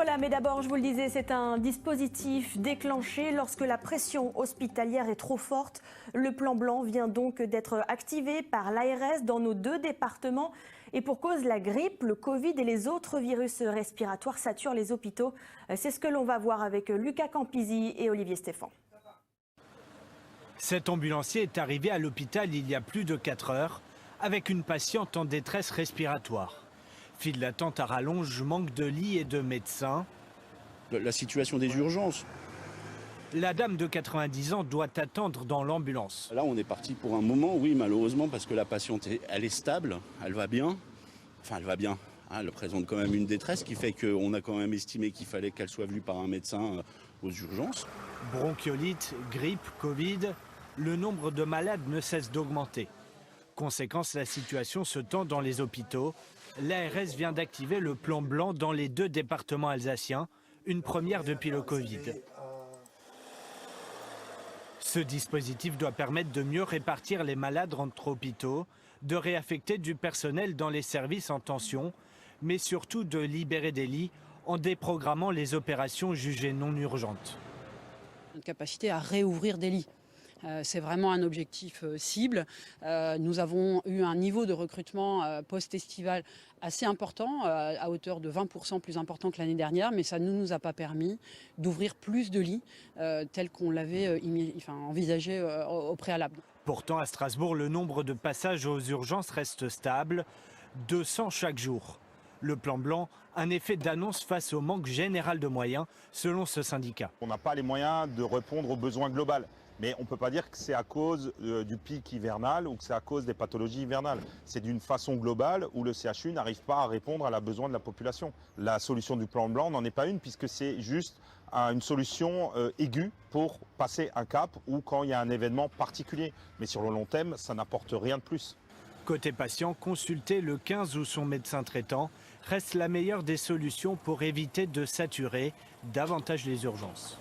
Voilà, mais d'abord, je vous le disais, c'est un dispositif déclenché lorsque la pression hospitalière est trop forte. Le plan blanc vient donc d'être activé par l'ARS dans nos 2 départements. Et pour cause, la grippe, le Covid et les autres virus respiratoires saturent les hôpitaux. C'est ce que l'on va voir avec Lucas Campisi et Olivier Stéphane. Cet ambulancier est arrivé à l'hôpital il y a plus de 4 heures avec une patiente en détresse respiratoire. File d'attente à rallonge, manque de lits et de médecins. La situation des urgences. La dame de 90 ans doit attendre dans l'ambulance. Là, on est parti pour un moment, oui, malheureusement, parce que la patiente, elle est stable, elle va bien. Enfin, elle va bien. Elle présente quand même une détresse qui fait qu'on a quand même estimé qu'il fallait qu'elle soit vue par un médecin aux urgences. Bronchiolite, grippe, Covid, le nombre de malades ne cesse d'augmenter. Conséquence, la situation se tend dans les hôpitaux. L'ARS vient d'activer le plan blanc dans les 2 départements alsaciens, une première depuis le Covid. Ce dispositif doit permettre de mieux répartir les malades entre hôpitaux, de réaffecter du personnel dans les services en tension, mais surtout de libérer des lits en déprogrammant les opérations jugées non urgentes. Notre capacité à réouvrir des lits. C'est vraiment un objectif cible. Nous avons eu un niveau de recrutement post-estival assez important, à hauteur de 20% plus important que l'année dernière, mais ça ne nous a pas permis d'ouvrir plus de lits tel qu'on l'avait envisagé au préalable. Pourtant, à Strasbourg, le nombre de passages aux urgences reste stable, 200 chaque jour. Le plan blanc, un effet d'annonce face au manque général de moyens, selon ce syndicat. On n'a pas les moyens de répondre aux besoins globaux. Mais on ne peut pas dire que c'est à cause du pic hivernal ou que c'est à cause des pathologies hivernales. C'est d'une façon globale où le CHU n'arrive pas à répondre à la besoin de la population. La solution du plan blanc n'en est pas une puisque c'est juste une solution aiguë pour passer un cap ou quand il y a un événement particulier. Mais sur le long terme, ça n'apporte rien de plus. Côté patient, consulter le 15 ou son médecin traitant reste la meilleure des solutions pour éviter de saturer davantage les urgences.